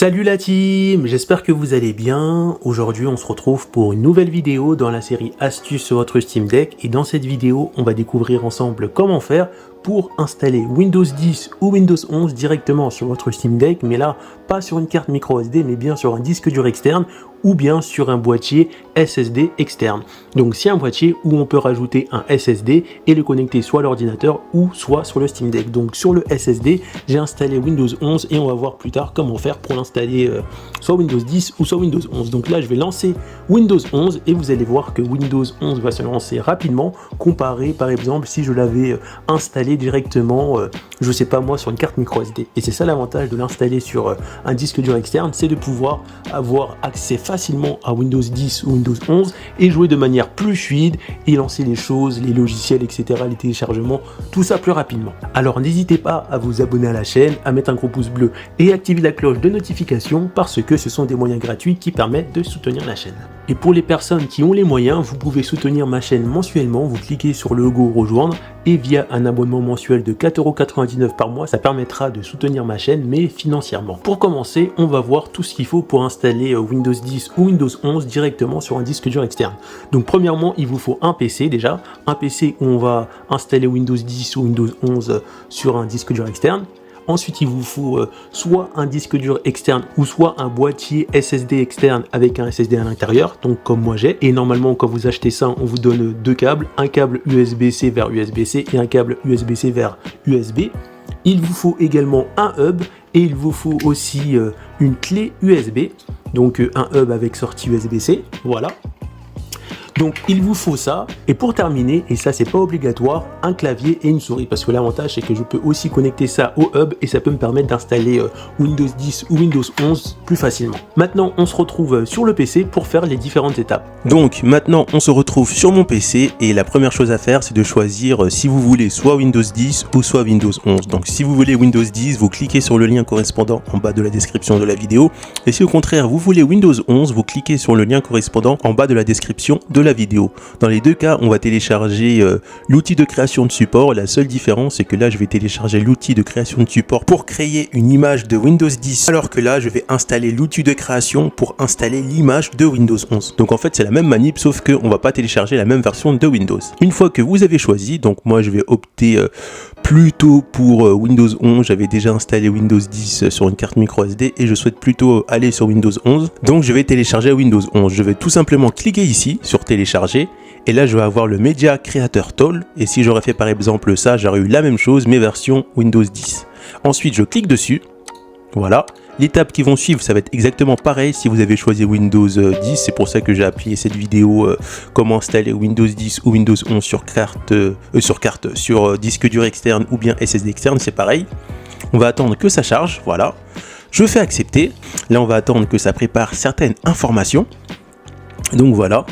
Salut la team, j'espère que vous allez bien. Aujourd'hui on se retrouve pour une nouvelle vidéo dans la série Astuces sur votre Steam Deck. Et dans cette vidéo on va découvrir ensemble comment faire pour installer Windows 10 ou Windows 11 directement sur votre Steam Deck. Mais là pas sur une carte micro SD mais bien sur un disque dur externe ou bien sur un boîtier SSD externe. Donc c'est un boîtier où on peut rajouter un SSD et le connecter soit à l'ordinateur ou soit sur le Steam Deck. Donc sur le SSD, j'ai installé Windows 11 et on va voir plus tard comment faire pour l'installer soit Windows 10 ou soit Windows 11. Donc là je vais lancer Windows 11 et vous allez voir que Windows 11 va se lancer rapidement comparé par exemple si je l'avais installé directement, je sais pas moi, sur une carte micro SD. Et c'est ça l'avantage de l'installer sur un disque dur externe, c'est de pouvoir avoir accès facilement à Windows 10 ou Windows 11 et jouer de manière plus fluide et lancer les choses, les logiciels, etc., les téléchargements, tout ça plus rapidement. Alors n'hésitez pas à vous abonner à la chaîne, à mettre un gros pouce bleu et activer la cloche de notification parce que ce sont des moyens gratuits qui permettent de soutenir la chaîne. Et pour les personnes qui ont les moyens, vous pouvez soutenir ma chaîne mensuellement, vous cliquez sur le logo rejoindre et via un abonnement mensuel de 4,99 € par mois, ça permettra de soutenir ma chaîne mais financièrement. Pour commencer, on va voir tout ce qu'il faut pour installer Windows 10 ou Windows 11 directement sur un disque dur externe. Donc premièrement, il vous faut un PC déjà, un PC où on va installer Windows 10 ou Windows 11 sur un disque dur externe. Ensuite, il vous faut soit un disque dur externe ou soit un boîtier SSD externe avec un SSD à l'intérieur, donc comme moi j'ai. Et normalement, quand vous achetez ça, on vous donne deux câbles, un câble USB-C vers USB-C et un câble USB-C vers USB. Il vous faut également un hub et il vous faut aussi une clé USB, donc un hub avec sortie USB-C, voilà. Donc il vous faut ça, et pour terminer, et ça c'est pas obligatoire, un clavier et une souris, parce que l'avantage c'est que je peux aussi connecter ça au hub et ça peut me permettre d'installer Windows 10 ou Windows 11 plus facilement. Maintenant on se retrouve sur le PC pour faire les différentes étapes. Donc maintenant on se retrouve sur mon PC et la première chose à faire c'est de choisir si vous voulez soit Windows 10 ou soit Windows 11. Donc si vous voulez Windows 10, vous cliquez sur le lien correspondant en bas de la description de la vidéo, et si au contraire vous voulez Windows 11, vous cliquez sur le lien correspondant en bas de la description de la vidéo. Dans les deux cas, on va télécharger l'outil de création de support. La seule différence, c'est que là, je vais télécharger l'outil de création de support pour créer une image de Windows 10, alors que là, je vais installer l'outil de création pour installer l'image de Windows 11. Donc en fait, c'est la même manip, sauf qu'on va pas télécharger la même version de Windows. Une fois que vous avez choisi, donc moi, je vais opter plutôt pour Windows 11. J'avais déjà installé Windows 10 sur une carte micro SD et je souhaite plutôt aller sur Windows 11. Donc je vais télécharger Windows 11. Je vais tout simplement cliquer ici sur télécharger et là je vais avoir le Media Creator Tool, et si j'aurais fait par exemple ça, j'aurais eu la même chose mais version Windows 10. Ensuite je clique dessus, voilà. Les étapes qui vont suivre, ça va être exactement pareil si vous avez choisi Windows 10. C'est pour ça que j'ai appelé cette vidéo comment installer Windows 10 ou Windows 11 sur disque dur externe ou bien SSD externe, c'est pareil. On va attendre que ça charge, voilà. Je fais accepter. Là, on va attendre que ça prépare certaines informations. Donc voilà.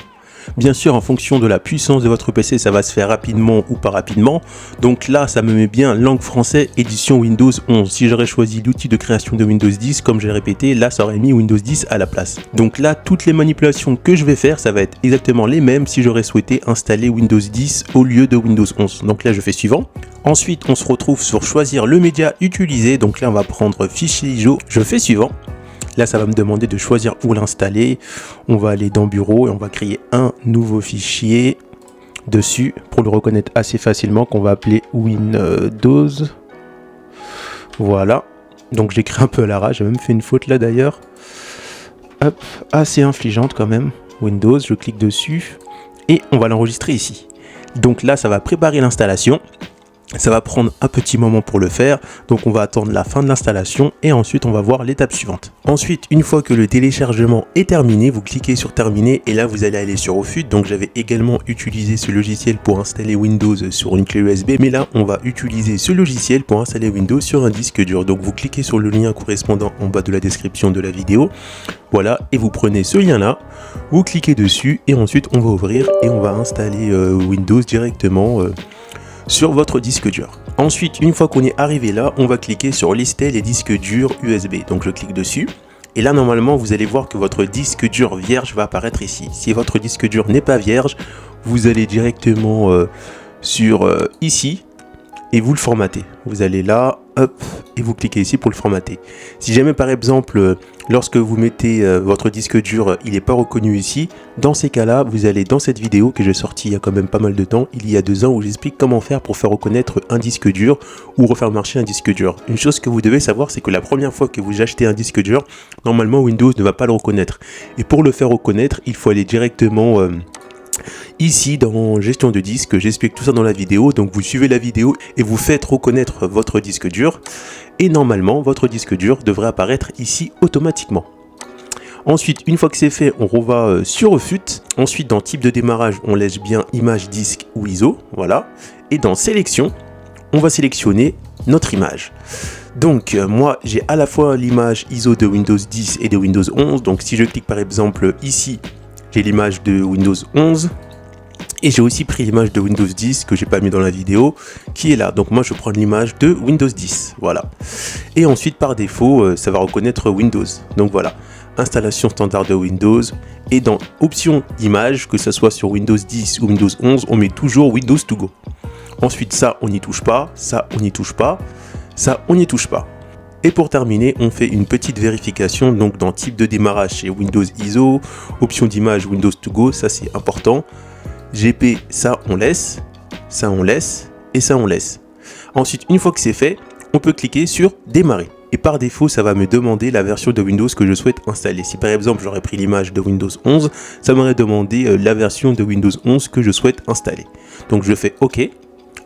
Bien sûr, en fonction de la puissance de votre PC, ça va se faire rapidement ou pas rapidement. Donc là, ça me met bien langue français, édition Windows 11. Si j'aurais choisi l'outil de création de Windows 10, comme j'ai répété, là, ça aurait mis Windows 10 à la place. Donc là, toutes les manipulations que je vais faire, ça va être exactement les mêmes si j'aurais souhaité installer Windows 10 au lieu de Windows 11. Donc là, je fais suivant. Ensuite, on se retrouve sur choisir le média utilisé. Donc là, on va prendre fichier ISO. Je fais suivant. Là, ça va me demander de choisir où l'installer. On va aller dans Bureau et on va créer un nouveau fichier dessus pour le reconnaître assez facilement qu'on va appeler Windows. Voilà. Donc, j'écris un peu à l'arrache. J'ai même fait une faute là d'ailleurs. Hop, assez infligeante quand même. Windows, je clique dessus et on va l'enregistrer ici. Donc là, ça va préparer l'installation. Ça va prendre un petit moment pour le faire, donc on va attendre la fin de l'installation et ensuite on va voir l'étape suivante. Ensuite, une fois que le téléchargement est terminé, vous cliquez sur terminer et là vous allez aller sur Refut. Donc j'avais également utilisé ce logiciel pour installer Windows sur une clé USB, mais là on va utiliser ce logiciel pour installer Windows sur un disque dur. Donc vous cliquez sur le lien correspondant en bas de la description de la vidéo, voilà, et vous prenez ce lien là, vous cliquez dessus et ensuite on va ouvrir et on va installer Windows directement sur votre disque dur. Ensuite, une fois qu'on est arrivé là, on va cliquer sur lister les disques durs USB. Donc je clique dessus et là normalement vous allez voir que votre disque dur vierge va apparaître ici. Si votre disque dur n'est pas vierge, vous allez directement sur ici et vous le formatez. Vous allez là, hop, et vous cliquez ici pour le formater. Si jamais par exemple, lorsque vous mettez votre disque dur, il n'est pas reconnu ici, dans ces cas-là, vous allez dans cette vidéo que j'ai sortie il y a quand même pas mal de temps, il y a 2 ans, où j'explique comment faire pour faire reconnaître un disque dur ou refaire marcher un disque dur. Une chose que vous devez savoir, c'est que la première fois que vous achetez un disque dur, normalement Windows ne va pas le reconnaître. Et pour le faire reconnaître, il faut aller directement ici dans gestion de disque. J'explique tout ça dans la vidéo, donc vous suivez la vidéo et vous faites reconnaître votre disque dur. Et normalement, votre disque dur devrait apparaître ici automatiquement. Ensuite, une fois que c'est fait, on va sur Refut. Ensuite, dans type de démarrage, on laisse bien image, disque ou ISO. Voilà. Et dans sélection, on va sélectionner notre image. Donc, moi, j'ai à la fois l'image ISO de Windows 10 et de Windows 11. Donc, si je clique par exemple ici, j'ai l'image de Windows 11. Et j'ai aussi pris l'image de Windows 10 que j'ai pas mis dans la vidéo, qui est là. Donc moi je prends l'image de Windows 10, voilà. Et ensuite par défaut, ça va reconnaître Windows. Donc voilà, installation standard de Windows. Et dans option d'image, que ce soit sur Windows 10 ou Windows 11, on met toujours Windows to go. Ensuite ça, on n'y touche pas, ça, on n'y touche pas, ça, on n'y touche pas. Et pour terminer, on fait une petite vérification. Donc dans type de démarrage, chez Windows ISO, option d'image Windows to go, ça c'est important. GP, ça on laisse, et ça on laisse. Ensuite, une fois que c'est fait, on peut cliquer sur démarrer. Et par défaut, ça va me demander la version de Windows que je souhaite installer. Si par exemple, j'aurais pris l'image de Windows 11, ça m'aurait demandé la version de Windows 11 que je souhaite installer. Donc je fais OK.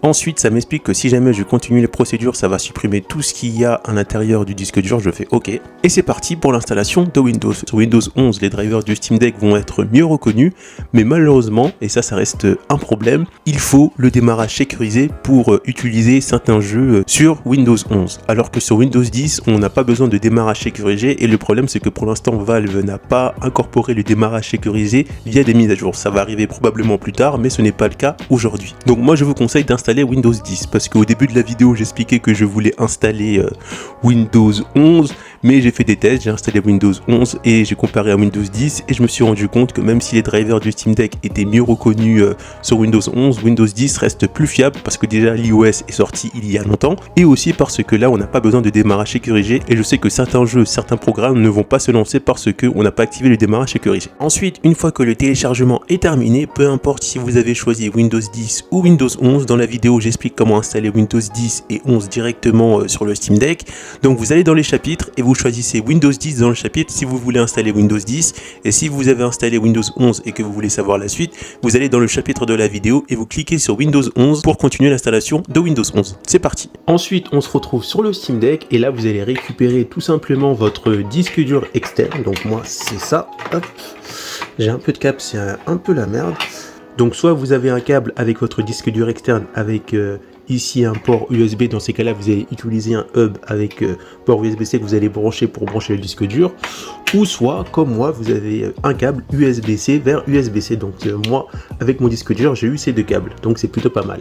Ensuite, ça m'explique que si jamais je continue les procédures, ça va supprimer tout ce qu'il y a à l'intérieur du disque dur. Je fais OK. Et c'est parti pour l'installation de Windows. Sur Windows 11, les drivers du Steam Deck vont être mieux reconnus, mais malheureusement, et ça reste un problème, il faut le démarrage sécurisé pour utiliser certains jeux sur Windows 11. Alors que sur Windows 10, on n'a pas besoin de démarrage sécurisé, et le problème c'est que pour l'instant, Valve n'a pas incorporé le démarrage sécurisé via des mises à jour. Ça va arriver probablement plus tard, mais ce n'est pas le cas aujourd'hui. Donc moi, je vous conseille d'installer Windows 10 parce qu'au début de la vidéo j'expliquais que je voulais installer Windows 11, mais j'ai fait des tests, j'ai installé Windows 11 et j'ai comparé à Windows 10 et je me suis rendu compte que même si les drivers du Steam Deck étaient mieux reconnus sur Windows 11, Windows 10 reste plus fiable parce que déjà l'iOS est sorti il y a longtemps et aussi parce que là on n'a pas besoin de démarrage sécurisé et je sais que certains jeux, certains programmes ne vont pas se lancer parce qu'on n'a pas activé le démarrage sécurisé. Ensuite, une fois que le téléchargement est terminé, peu importe si vous avez choisi Windows 10 ou Windows 11, dans la vidéo j'explique comment installer Windows 10 et 11 directement sur le Steam Deck. Donc vous allez dans les chapitres et vous choisissez Windows 10 dans le chapitre si vous voulez installer Windows 10, et si vous avez installé Windows 11 et que vous voulez savoir la suite, vous allez dans le chapitre de la vidéo et vous cliquez sur Windows 11 pour continuer l'installation de Windows 11. C'est parti. Ensuite on se retrouve sur le Steam Deck et là vous allez récupérer tout simplement votre disque dur externe. Donc moi c'est ça, hop, j'ai un peu de câble, c'est un peu la merde. Donc soit vous avez un câble avec votre disque dur externe avec ici un port USB, dans ces cas-là vous allez utiliser un hub avec port USB-C que vous allez brancher pour brancher le disque dur, ou soit comme moi vous avez un câble USB-C vers USB-C. Donc moi avec mon disque dur j'ai eu ces deux câbles, donc c'est plutôt pas mal.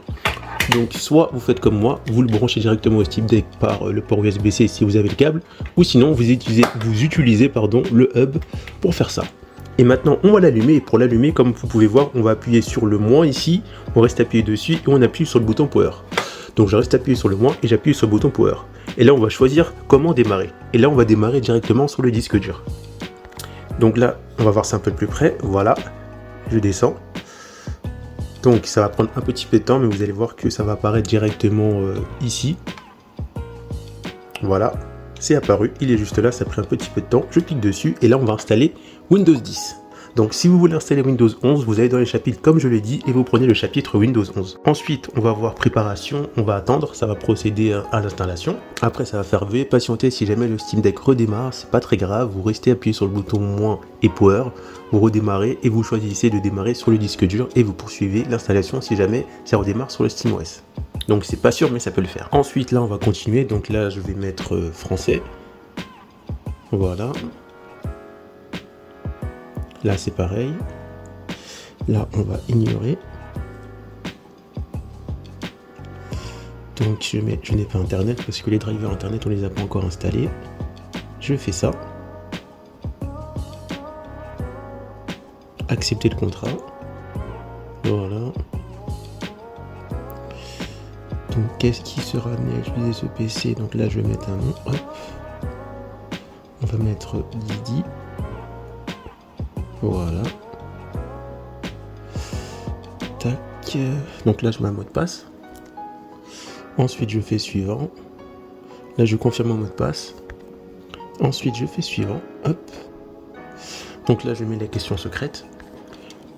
Donc soit vous faites comme moi, vous le branchez directement au Steam Deck par le port USB-C si vous avez le câble, ou sinon vous utilisez le hub pour faire ça. Et maintenant on va l'allumer, et pour l'allumer, comme vous pouvez voir, on va appuyer sur le moins ici, on reste appuyé dessus et on appuie sur le bouton power. Donc je reste appuyé sur le moins et j'appuie sur le bouton power. Et là on va choisir comment démarrer. Et là on va démarrer directement sur le disque dur. Donc là on va voir ça un peu de plus près, voilà, je descends. Donc ça va prendre un petit peu de temps, mais vous allez voir que ça va apparaître directement ici. Voilà. C'est apparu, il est juste là, ça a pris un petit peu de temps, je clique dessus et là on va installer Windows 10. Donc si vous voulez installer Windows 11, vous allez dans les chapitres comme je l'ai dit et vous prenez le chapitre Windows 11. Ensuite, on va voir préparation, on va attendre, ça va procéder à l'installation. Après ça va faire veuillez patienter si jamais le Steam Deck redémarre, c'est pas très grave, vous restez appuyé sur le bouton moins et power, vous redémarrez et vous choisissez de démarrer sur le disque dur et vous poursuivez l'installation si jamais ça redémarre sur le SteamOS. Donc c'est pas sûr mais ça peut le faire. Ensuite là on va continuer, donc là je vais mettre français. Voilà. Là c'est pareil. Là on va ignorer. Donc je n'ai pas internet parce que les drivers internet on les a pas encore installés. Je fais ça. Accepter le contrat. Voilà. Donc qu'est-ce qui sera amené à utiliser ce PC? Donc là je vais mettre un nom, hop. On va mettre Didi. Voilà. Tac. Donc là je mets un mot de passe. Ensuite je fais suivant. Là je confirme mon mot de passe. Ensuite je fais suivant. Hop. Donc là je mets la question secrète.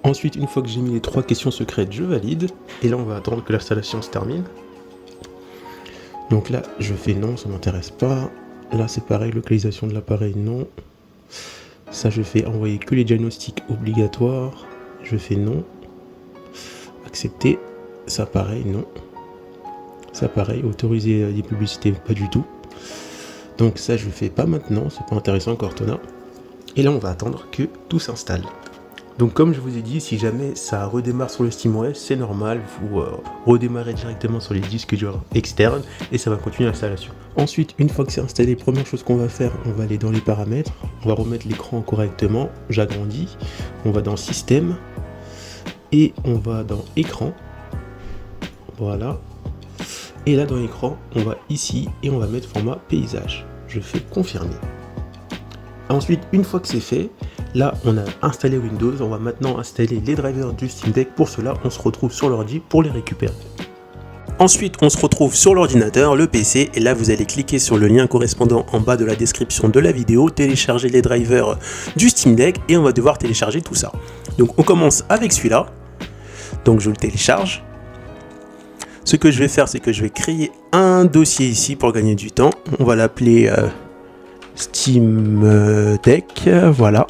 Ensuite une fois que j'ai mis les 3 questions secrètes, je valide. Et là on va attendre que l'installation se termine. Donc là je fais non, ça m'intéresse pas. Là c'est pareil, localisation de l'appareil, non. Ça je fais envoyer que les diagnostics obligatoires. Je fais non. Accepter. Ça pareil, non. Ça pareil, autoriser des publicités, pas du tout. Donc ça je fais pas maintenant, c'est pas intéressant Cortana. Et là on va attendre que tout s'installe. Donc comme je vous ai dit, si jamais ça redémarre sur le SteamOS, c'est normal, vous redémarrez directement sur les disques durs externes et ça va continuer l'installation. Ensuite, une fois que c'est installé, première chose qu'on va faire, on va aller dans les paramètres, on va remettre l'écran correctement, j'agrandis, on va dans Système et on va dans Écran, voilà. Et là dans Écran, on va ici et on va mettre format paysage. Je fais confirmer. Ensuite, une fois que c'est fait, là on a installé Windows, on va maintenant installer les drivers du Steam Deck. Pour cela, on se retrouve sur l'ordi pour les récupérer. Ensuite, on se retrouve sur l'ordinateur, le PC, et là vous allez cliquer sur le lien correspondant en bas de la description de la vidéo, télécharger les drivers du Steam Deck et on va devoir télécharger tout ça. Donc on commence avec celui-là, donc je le télécharge. Ce que je vais faire, c'est que je vais créer un dossier ici pour gagner du temps. On va l'appeler Steam Deck, voilà.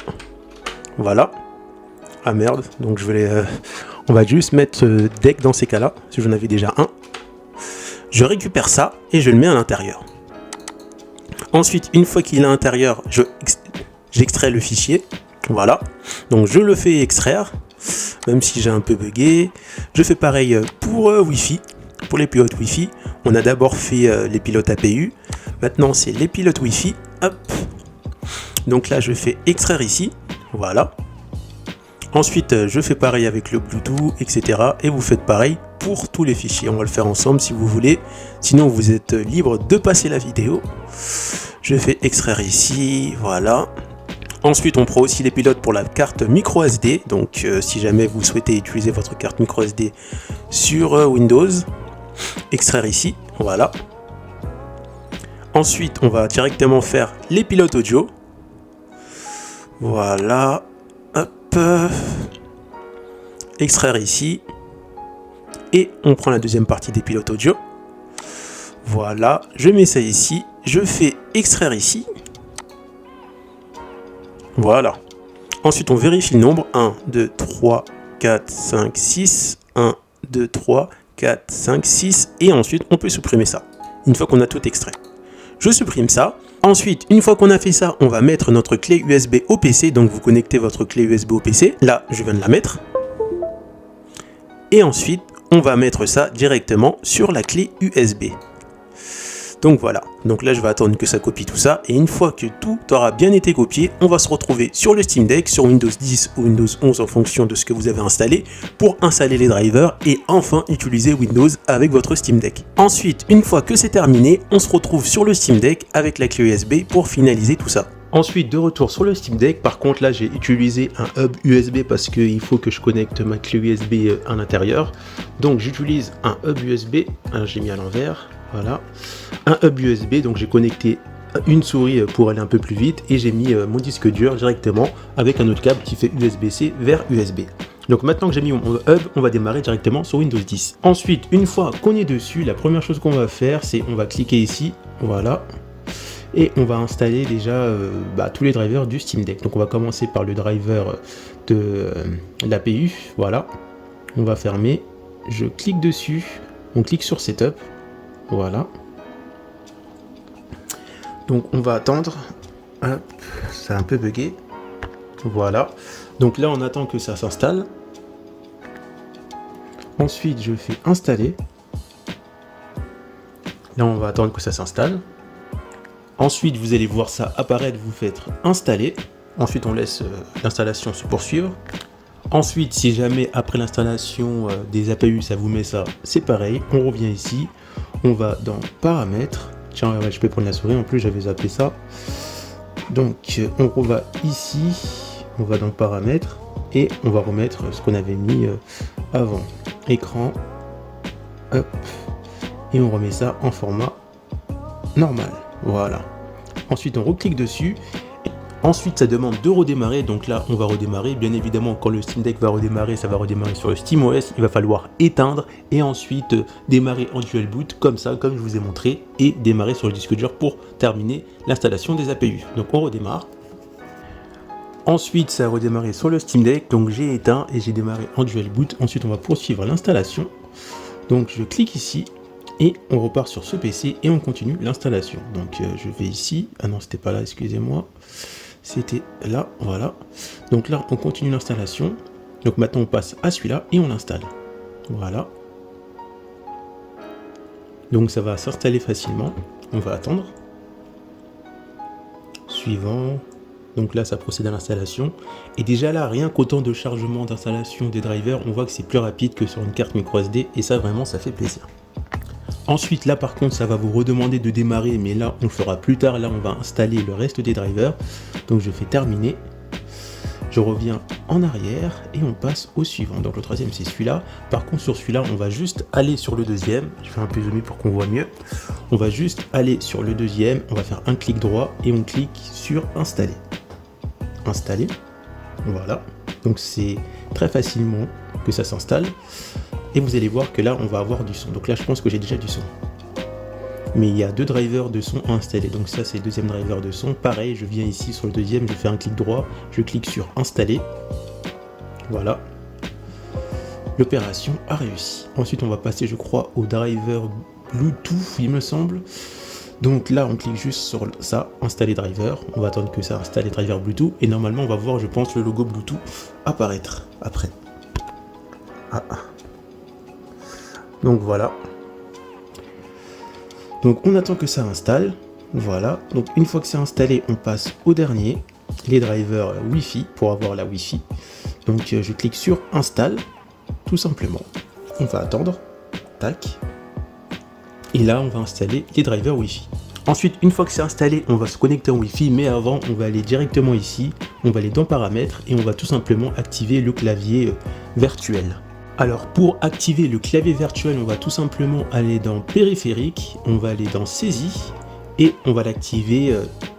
Voilà. Ah merde, donc on va juste mettre Deck dans ces cas-là, si j'en avais déjà un. Je récupère ça et je le mets à l'intérieur. Ensuite, une fois qu'il est à l'intérieur, j'extrais le fichier. Voilà. Donc je le fais extraire, même si j'ai un peu bugué. Je fais pareil pour Wi-Fi. Pour les pilotes Wi-Fi, on a d'abord fait les pilotes APU. Maintenant, c'est les pilotes Wi-Fi. Hop. Donc là, je fais extraire ici. Voilà. Ensuite, je fais pareil avec le Bluetooth, etc. Et vous faites pareil pour tous les fichiers. On va le faire ensemble si vous voulez. Sinon, vous êtes libre de passer la vidéo. Je fais extraire ici. Voilà. Ensuite, on prend aussi les pilotes pour la carte micro SD. Donc, si jamais vous souhaitez utiliser votre carte micro SD sur Windows, extraire ici. Voilà. Ensuite, on va directement faire les pilotes audio. Voilà. Hop. Extraire ici. Et on prend la deuxième partie des pilotes audio. Voilà. Je mets ça ici. Je fais extraire ici. Voilà. Ensuite, on vérifie le nombre. 1, 2, 3, 4, 5, 6. 1, 2, 3, 4, 5, 6. Et ensuite, on peut supprimer ça. Une fois qu'on a tout extrait. Je supprime ça. Ensuite, une fois qu'on a fait ça, on va mettre notre clé USB au PC. Donc, vous connectez votre clé USB au PC. Là, je viens de la mettre. Et ensuite, on va mettre ça directement sur la clé USB. Donc voilà, donc là je vais attendre que ça copie tout ça, et une fois que tout aura bien été copié, on va se retrouver sur le Steam Deck, sur Windows 10 ou Windows 11 en fonction de ce que vous avez installé, pour installer les drivers et enfin utiliser Windows avec votre Steam Deck. Ensuite, une fois que c'est terminé, on se retrouve sur le Steam Deck avec la clé USB pour finaliser tout ça. Ensuite, de retour sur le Steam Deck, par contre là j'ai utilisé un hub USB parce qu'il faut que je connecte ma clé USB à l'intérieur. Donc j'utilise un hub USB, j'ai mis à l'envers, voilà. Un hub USB, donc j'ai connecté une souris pour aller un peu plus vite et j'ai mis mon disque dur directement avec un autre câble qui fait USB-C vers USB. Donc maintenant que j'ai mis mon hub, on va démarrer directement sur Windows 10. Ensuite, une fois qu'on est dessus, la première chose qu'on va faire, c'est on va cliquer ici, voilà. Et on va installer déjà tous les drivers du Steam Deck. Donc on va commencer par le driver de l'APU, voilà. On va fermer, je clique dessus, on clique sur Setup, voilà. Donc on va attendre, hop, ça a un peu bugué, voilà. Donc là on attend que ça s'installe. Ensuite je fais installer. Là on va attendre que ça s'installe. Ensuite, vous allez voir ça apparaître, vous faites installer. Ensuite, on laisse l'installation se poursuivre. Ensuite, si jamais après l'installation des APU ça vous met ça, c'est pareil, on revient ici, on va dans paramètres, tiens ouais, je peux prendre la souris, en plus j'avais zappé ça, donc on va ici, on va dans paramètres, et on va remettre ce qu'on avait mis avant, écran, hop, et on remet ça en format normal, voilà. Ensuite on reclique dessus. Ensuite, ça demande de redémarrer, donc là, on va redémarrer. Bien évidemment, quand le Steam Deck va redémarrer, ça va redémarrer sur le SteamOS. Il va falloir éteindre et ensuite démarrer en dual boot, comme ça, comme je vous ai montré, et démarrer sur le disque dur pour terminer l'installation des APU. Donc, on redémarre. Ensuite, ça a redémarré sur le Steam Deck, donc j'ai éteint et j'ai démarré en dual boot. Ensuite, on va poursuivre l'installation. Donc, je clique ici. Et on repart sur ce PC et on continue l'installation. Donc, je vais ici. Ah non, c'était pas là, excusez-moi. C'était là, voilà. Donc là, on continue l'installation. Donc maintenant, on passe à celui-là et on l'installe. Voilà. Donc ça va s'installer facilement. On va attendre. Suivant. Donc là, ça procède à l'installation. Et déjà là, rien qu'au temps de chargement d'installation des drivers, on voit que c'est plus rapide que sur une carte micro SD. Et ça, vraiment, ça fait plaisir. Ensuite, là par contre, ça va vous redemander de démarrer, mais là, on le fera plus tard. Là, on va installer le reste des drivers. Donc, je fais terminer. Je reviens en arrière et on passe au suivant. Donc, le troisième, c'est celui-là. Par contre, sur celui-là, on va juste aller sur le deuxième. Je fais un peu zoomer pour qu'on voit mieux. On va juste aller sur le deuxième. On va faire un clic droit et on clique sur installer. Installer. Voilà. Donc, c'est très facilement que ça s'installe. Et vous allez voir que là, on va avoir du son. Donc là, je pense que j'ai déjà du son. Mais il y a 2 drivers de son à installer. Donc ça, c'est le deuxième driver de son. Pareil, je viens ici sur le deuxième, je fais un clic droit, je clique sur installer. Voilà. L'opération a réussi. Ensuite, on va passer, je crois, au driver Bluetooth, il me semble. Donc là, on clique juste sur ça, installer driver. On va attendre que ça installe les drivers Bluetooth. Et normalement, on va voir, je pense, le logo Bluetooth apparaître après. Donc voilà. Donc on attend que ça installe. Voilà. Donc une fois que c'est installé, on passe au dernier. Les drivers Wi-Fi pour avoir la Wi-Fi. Donc je clique sur install. Tout simplement. On va attendre. Tac. Et là, on va installer les drivers Wi-Fi. Ensuite, une fois que c'est installé, on va se connecter en Wi-Fi. Mais avant, on va aller directement ici. On va aller dans paramètres et on va tout simplement activer le clavier virtuel. Alors pour activer le clavier virtuel, on va tout simplement aller dans périphérique, on va aller dans saisie et on va l'activer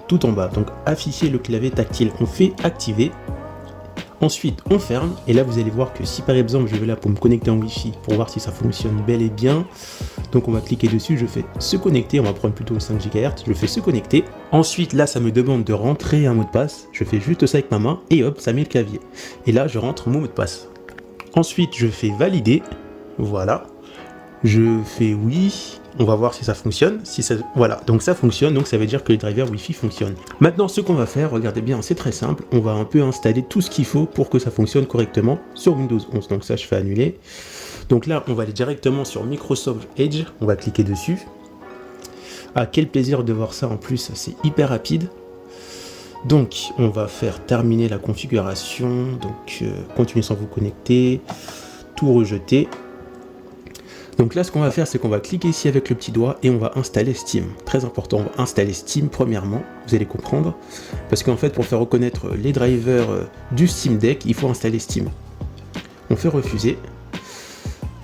tout en bas. Donc afficher le clavier tactile, on fait activer. Ensuite on ferme et là vous allez voir que si par exemple je vais là pour me connecter en Wi-Fi pour voir si ça fonctionne bel et bien, donc on va cliquer dessus, je fais se connecter, on va prendre plutôt 5 GHz, je fais se connecter. Ensuite là ça me demande de rentrer un mot de passe, je fais juste ça avec ma main et hop ça met le clavier. Et là je rentre mon mot de passe. Ensuite, je fais valider, voilà, je fais oui, on va voir si ça fonctionne, voilà, donc ça fonctionne, donc ça veut dire que les drivers Wi-Fi fonctionnent. Maintenant, ce qu'on va faire, regardez bien, c'est très simple, on va un peu installer tout ce qu'il faut pour que ça fonctionne correctement sur Windows 11, donc ça je fais annuler. Donc là, on va aller directement sur Microsoft Edge, on va cliquer dessus. Ah, quel plaisir de voir ça en plus, c'est hyper rapide. Donc, on va faire terminer la configuration. Donc, continuez sans vous connecter. Tout rejeter. Donc là, ce qu'on va faire, c'est qu'on va cliquer ici avec le petit doigt et on va installer Steam. Très important, on va installer Steam premièrement. Vous allez comprendre. Parce qu'en fait, pour faire reconnaître les drivers du Steam Deck, il faut installer Steam. On fait refuser.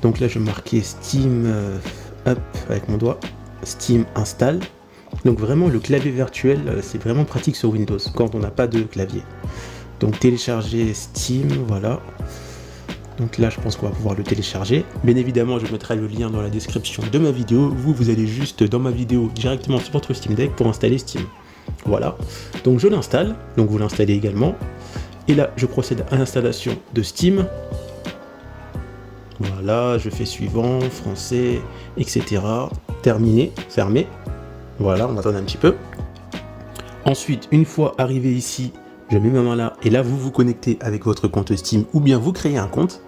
Donc là, je vais marquer Steam up avec mon doigt. Steam install. Donc vraiment le clavier virtuel c'est vraiment pratique sur Windows quand on n'a pas de clavier. Donc télécharger Steam, voilà. Donc là je pense qu'on va pouvoir le télécharger. Bien évidemment je mettrai le lien dans la description de ma vidéo. Vous allez juste dans ma vidéo directement sur votre Steam Deck pour installer Steam. Voilà. Donc je l'installe, donc vous l'installez également. Et là je procède à l'installation de Steam. Voilà, je fais suivant, français, etc. Terminé, fermé. Voilà, on va attendre un petit peu. Ensuite, une fois arrivé ici, je mets ma main là, et là vous vous connectez avec votre compte Steam, ou bien vous créez un compte.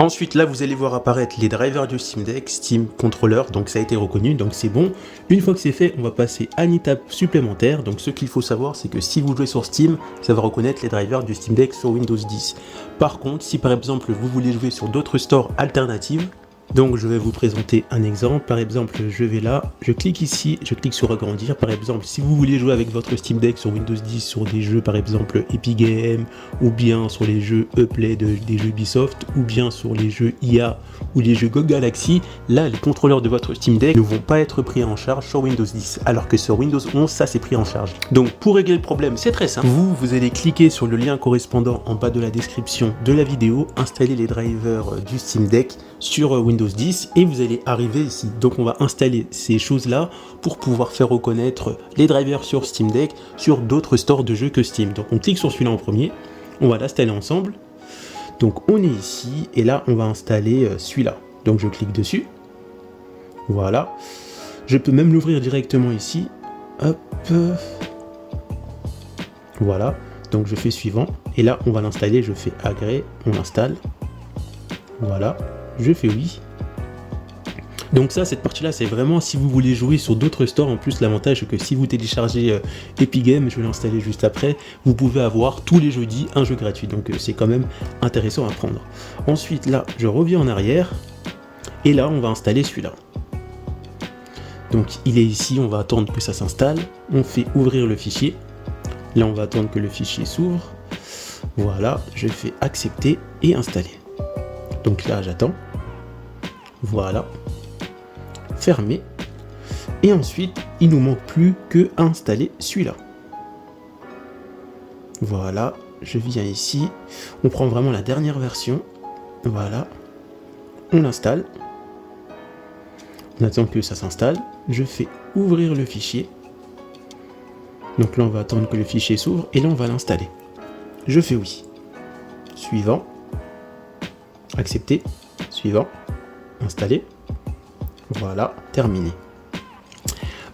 Ensuite, là, vous allez voir apparaître les drivers du Steam Deck, Steam Controller, donc ça a été reconnu, donc c'est bon. Une fois que c'est fait, on va passer à une étape supplémentaire. Donc ce qu'il faut savoir, c'est que si vous jouez sur Steam, ça va reconnaître les drivers du Steam Deck sur Windows 10. Par contre, si par exemple vous voulez jouer sur d'autres stores alternatives, donc je vais vous présenter un exemple. Par exemple, je vais là, je clique ici, je clique sur agrandir. Par exemple, si vous voulez jouer avec votre Steam Deck sur Windows 10 sur des jeux par exemple Epic Games, ou bien sur les jeux Uplay des jeux Ubisoft, ou bien sur les jeux IA ou les jeux GOG Galaxy, là les contrôleurs de votre Steam Deck ne vont pas être pris en charge sur Windows 10, alors que sur Windows 11 ça c'est pris en charge. Donc pour régler le problème, c'est très simple. Vous allez cliquer sur le lien correspondant en bas de la description de la vidéo, installer les drivers du Steam Deck sur Windows 10 et vous allez arriver ici. Donc on va installer ces choses là pour pouvoir faire reconnaître les drivers sur Steam Deck sur d'autres stores de jeux que Steam. Donc on clique sur celui-là en premier, on va l'installer ensemble. Donc on est ici et là on va installer celui-là. Donc je clique dessus, voilà. Je peux même l'ouvrir directement ici, hop, voilà. Donc je fais suivant et là on va l'installer, je fais agré, on l'installe, voilà. Je fais oui. Donc ça, cette partie-là, c'est vraiment si vous voulez jouer sur d'autres stores. En plus, l'avantage, c'est que si vous téléchargez Epic Games, je vais l'installer juste après, vous pouvez avoir tous les jeudis un jeu gratuit. Donc c'est quand même intéressant à prendre. Ensuite, là, je reviens en arrière. Et là, on va installer celui-là. Donc il est ici, on va attendre que ça s'installe. On fait ouvrir le fichier. Là, on va attendre que le fichier s'ouvre. Voilà, je fais accepter et installer. Donc là, j'attends. Voilà. Fermé. Et ensuite, il nous manque plus que à installer celui-là. Voilà. Je viens ici. On prend vraiment la dernière version. Voilà. On l'installe. On attend que ça s'installe. Je fais ouvrir le fichier. Donc là, on va attendre que le fichier s'ouvre. Et là, on va l'installer. Je fais oui. Suivant. Accepter. Suivant. Installer. Voilà, terminé.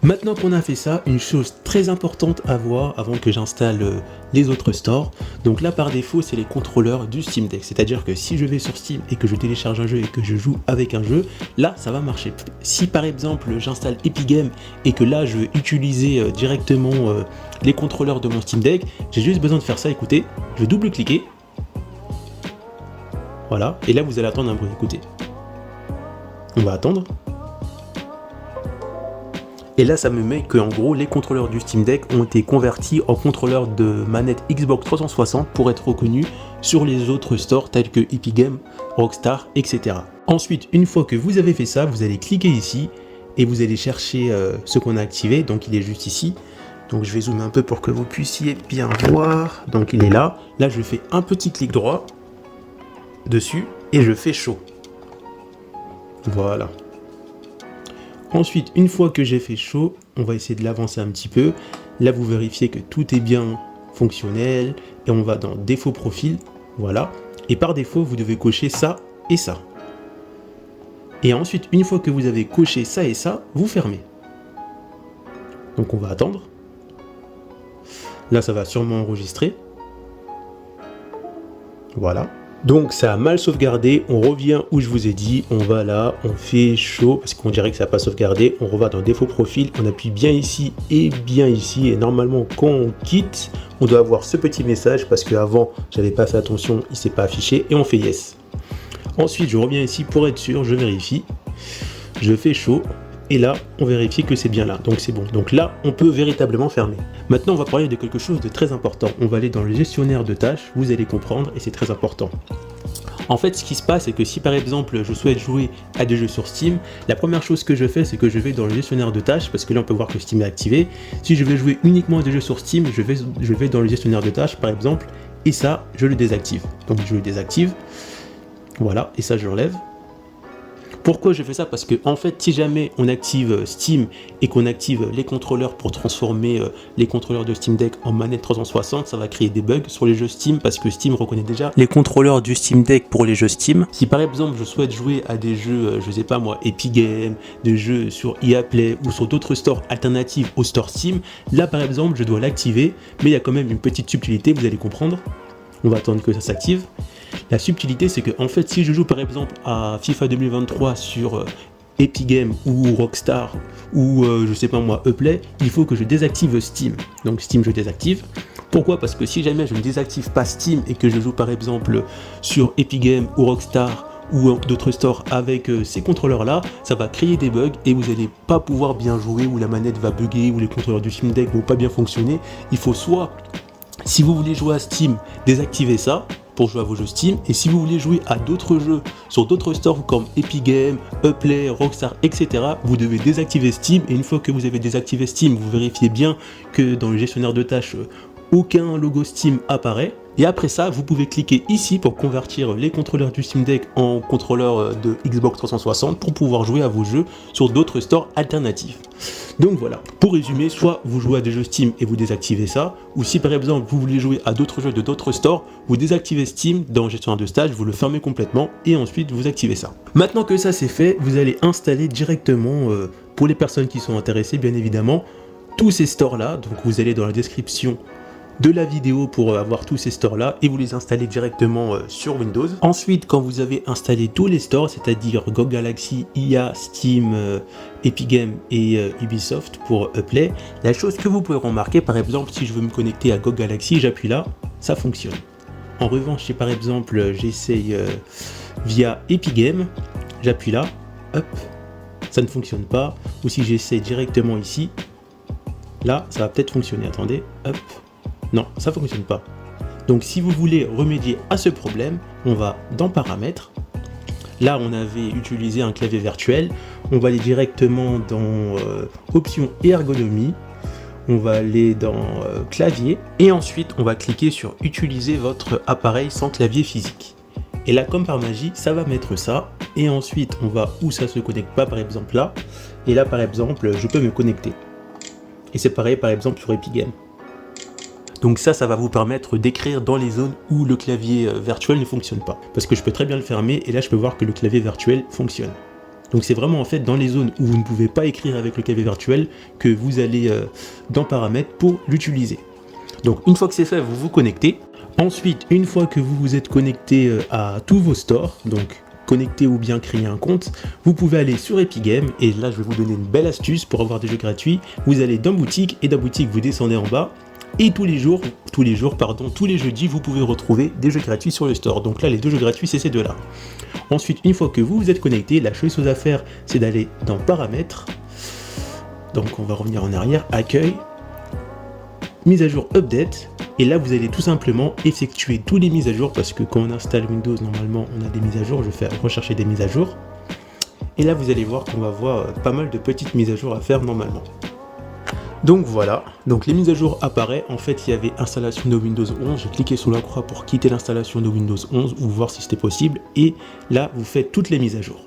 Maintenant qu'on a fait ça, une chose très importante à voir avant que j'installe les autres stores. Donc là, par défaut, c'est les contrôleurs du Steam Deck. C'est-à-dire que si je vais sur Steam et que je télécharge un jeu et que je joue avec un jeu, là, ça va marcher. Si par exemple, j'installe Epic Games et que là, je veux utiliser directement les contrôleurs de mon Steam Deck, j'ai juste besoin de faire ça. Écoutez, je vais double-cliquer. Voilà, et là, vous allez attendre un bruit. Écoutez. On va attendre. Et là, ça me met que en gros, les contrôleurs du Steam Deck ont été convertis en contrôleurs de manette Xbox 360 pour être reconnus sur les autres stores tels que Epic Games, Rockstar, etc. Ensuite, une fois que vous avez fait ça, vous allez cliquer ici et vous allez chercher ce qu'on a activé. Donc, il est juste ici. Donc, je vais zoomer un peu pour que vous puissiez bien voir. Donc, il est là. Là, je fais un petit clic droit dessus et je fais show. Voilà. Ensuite, une fois que j'ai fait chaud, on va essayer de l'avancer un petit peu. Là, vous vérifiez que tout est bien fonctionnel. Et on va dans défaut profil. Voilà. Et par défaut, vous devez cocher ça et ça. Et ensuite, une fois que vous avez coché ça et ça, vous fermez. Donc, on va attendre. Là, ça va sûrement enregistrer. Voilà. Donc ça a mal sauvegardé, on revient où je vous ai dit, on va là, on fait chaud, parce qu'on dirait que ça n'a pas sauvegardé, on revient dans défaut profil, on appuie bien ici, et normalement quand on quitte, on doit avoir ce petit message, parce qu'avant j'avais pas fait attention, il s'est pas affiché, et on fait yes. Ensuite je reviens ici pour être sûr, je vérifie, je fais chaud, et là on vérifie que c'est bien là, donc c'est bon. Donc là on peut véritablement fermer. Maintenant on va parler de quelque chose de très important. On va aller dans le gestionnaire de tâches, vous allez comprendre et c'est très important. En fait ce qui se passe c'est que si par exemple je souhaite jouer à des jeux sur Steam, la première chose que je fais c'est que je vais dans le gestionnaire de tâches, parce que là on peut voir que Steam est activé. Si je veux jouer uniquement à des jeux sur Steam, je vais dans le gestionnaire de tâches par exemple, et ça je le désactive. Donc je le désactive, voilà, et ça je relève. Pourquoi je fais ça? Parce que en fait, si jamais on active Steam et qu'on active les contrôleurs pour transformer les contrôleurs de Steam Deck en manette 360, ça va créer des bugs sur les jeux Steam, parce que Steam reconnaît déjà les contrôleurs du Steam Deck pour les jeux Steam. Si par exemple je souhaite jouer à des jeux, je sais pas moi, Epic Games, des jeux sur EA Play ou sur d'autres stores alternatifs au store Steam, là par exemple je dois l'activer, mais il y a quand même une petite subtilité, vous allez comprendre. On va attendre que ça s'active. La subtilité, c'est que en fait, si je joue par exemple à FIFA 2023 sur Epic Games ou Rockstar ou je sais pas moi, Uplay, il faut que je désactive Steam. Donc Steam, je désactive. Pourquoi? Parce que si jamais je ne désactive pas Steam et que je joue par exemple sur Epic Games ou Rockstar ou d'autres stores avec ces contrôleurs-là, ça va créer des bugs et vous n'allez pas pouvoir bien jouer, ou la manette va bugger, ou les contrôleurs du Steam Deck vont pas bien fonctionner. Il faut soit, si vous voulez jouer à Steam, désactiver ça pour jouer à vos jeux Steam, et si vous voulez jouer à d'autres jeux sur d'autres stores comme Epic Games, Uplay, Rockstar, etc., vous devez désactiver Steam, et une fois que vous avez désactivé Steam, vous vérifiez bien que dans le gestionnaire de tâches, aucun logo Steam apparaît. Et après ça, vous pouvez cliquer ici pour convertir les contrôleurs du Steam Deck en contrôleurs de Xbox 360 pour pouvoir jouer à vos jeux sur d'autres stores alternatifs. Donc voilà, pour résumer, soit vous jouez à des jeux Steam et vous désactivez ça, ou si par exemple vous voulez jouer à d'autres jeux de d'autres stores, vous désactivez Steam dans gestionnaire de stage, vous le fermez complètement et ensuite vous activez ça. Maintenant que ça c'est fait, vous allez installer directement, pour les personnes qui sont intéressées bien évidemment, tous ces stores là. Donc vous allez dans la description de la vidéo pour avoir tous ces stores là et vous les installez directement sur Windows. Ensuite, quand vous avez installé tous les stores, c'est-à-dire GOG Galaxy, IA, Steam, Epic Games et Ubisoft pour Uplay, la chose que vous pouvez remarquer, par exemple, si je veux me connecter à GOG Galaxy, j'appuie là, ça fonctionne. En revanche, si par exemple j'essaye via Epic Games, j'appuie là, hop, ça ne fonctionne pas. Ou si j'essaie directement ici, là, ça va peut-être fonctionner. Attendez, hop. Non, ça ne fonctionne pas. Donc si vous voulez remédier à ce problème, on va dans Paramètres. Là, on avait utilisé un clavier virtuel. On va aller directement dans Options et Ergonomie. On va aller dans Clavier. Et ensuite, on va cliquer sur Utiliser votre appareil sans clavier physique. Et là, comme par magie, ça va mettre ça. Et ensuite, on va où ça se connecte pas, par exemple là. Et là, par exemple, je peux me connecter. Et c'est pareil, par exemple, sur Epic Games. Donc ça va vous permettre d'écrire dans les zones où le clavier virtuel ne fonctionne pas. Parce que je peux très bien le fermer et là je peux voir que le clavier virtuel fonctionne. Donc c'est vraiment en fait dans les zones où vous ne pouvez pas écrire avec le clavier virtuel que vous allez dans Paramètres pour l'utiliser. Donc une fois que c'est fait, vous vous connectez. Ensuite, une fois que vous vous êtes connecté à tous vos stores, donc connecter ou bien créer un compte, vous pouvez aller sur Epic Games et là je vais vous donner une belle astuce pour avoir des jeux gratuits. Vous allez dans boutique et dans boutique vous descendez en bas. Et tous les jeudis, vous pouvez retrouver des jeux gratuits sur le store. Donc là, les deux jeux gratuits, c'est ces deux-là. Ensuite, une fois que vous vous êtes connecté, la chose à faire, c'est d'aller dans Paramètres. Donc on va revenir en arrière, Accueil, Mise à jour Update. Et là, vous allez tout simplement effectuer toutes les mises à jour, parce que quand on installe Windows, normalement, on a des mises à jour. Je fais rechercher des mises à jour. Et là, vous allez voir qu'on va avoir pas mal de petites mises à jour à faire normalement. Donc voilà, donc les mises à jour apparaissent. En fait, il y avait installation de Windows 11, j'ai cliqué sur la croix pour quitter l'installation de Windows 11 ou voir si c'était possible, et là vous faites toutes les mises à jour.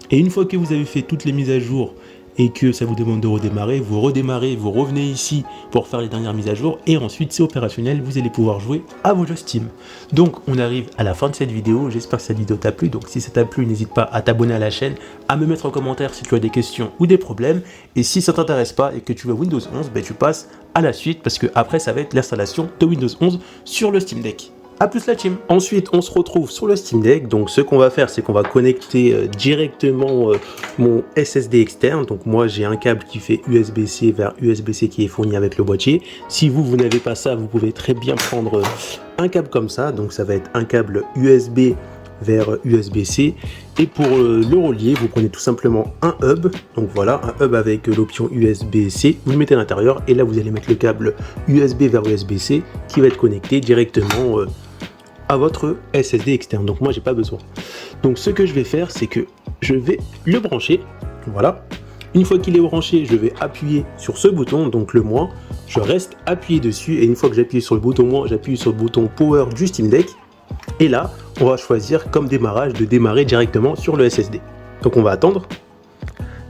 Et une fois que vous avez fait toutes les mises à jour et que ça vous demande de redémarrer, vous redémarrez, vous revenez ici pour faire les dernières mises à jour, et ensuite c'est opérationnel, vous allez pouvoir jouer à vos jeux Steam. Donc on arrive à la fin de cette vidéo, j'espère que cette vidéo t'a plu. Donc si ça t'a plu, n'hésite pas à t'abonner à la chaîne, à me mettre en commentaire si tu as des questions ou des problèmes, et si ça t'intéresse pas et que tu veux Windows 11, ben tu passes à la suite, parce que après ça va être l'installation de Windows 11 sur le Steam Deck. A plus la team. Ensuite, on se retrouve sur le Steam Deck. Donc, ce qu'on va faire, c'est qu'on va connecter directement mon SSD externe. Donc, moi, j'ai un câble qui fait USB-C vers USB-C qui est fourni avec le boîtier. Si vous n'avez pas ça, vous pouvez très bien prendre un câble comme ça. Donc, ça va être un câble USB vers USB-C. Et pour le relier, vous prenez tout simplement un hub. Donc voilà, un hub avec l'option USB-C. Vous le mettez à l'intérieur et là, vous allez mettre le câble USB vers USB-C qui va être connecté directement à votre SSD externe. Donc moi, j'ai pas besoin. Donc ce que je vais faire, c'est que je vais le brancher. Voilà. Une fois qu'il est branché, je vais appuyer sur ce bouton, donc le moins. Je reste appuyé dessus et une fois que j'appuie sur le bouton moins, j'appuie sur le bouton Power du Steam Deck. Et là, on va choisir comme démarrage de démarrer directement sur le SSD. Donc on va attendre.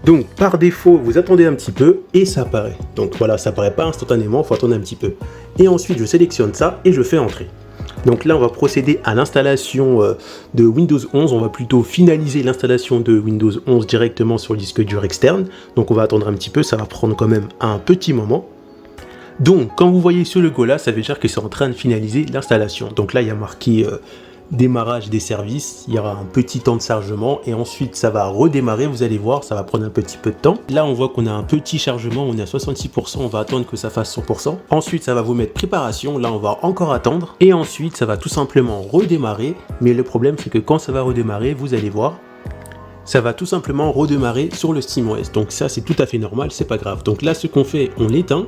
Donc par défaut, vous attendez un petit peu et ça apparaît. Donc voilà, ça apparaît pas instantanément, il faut attendre un petit peu. Et ensuite, je sélectionne ça et je fais entrer. Donc là, on va procéder à l'installation de Windows 11. On va plutôt finaliser l'installation de Windows 11 directement sur le disque dur externe. Donc on va attendre un petit peu, ça va prendre quand même un petit moment. Donc quand vous voyez ce logo là, ça veut dire que c'est en train de finaliser l'installation. Donc là, il y a marqué démarrage des services, il y aura un petit temps de chargement et ensuite ça va redémarrer, vous allez voir, ça va prendre un petit peu de temps. Là on voit qu'on a un petit chargement, on est à 66%, on va attendre que ça fasse 100%. Ensuite ça va vous mettre préparation, là on va encore attendre et ensuite ça va tout simplement redémarrer, mais le problème c'est que quand ça va redémarrer, vous allez voir, ça va tout simplement redémarrer sur le SteamOS. Donc ça c'est tout à fait normal, c'est pas grave. Donc là ce qu'on fait, on l'éteint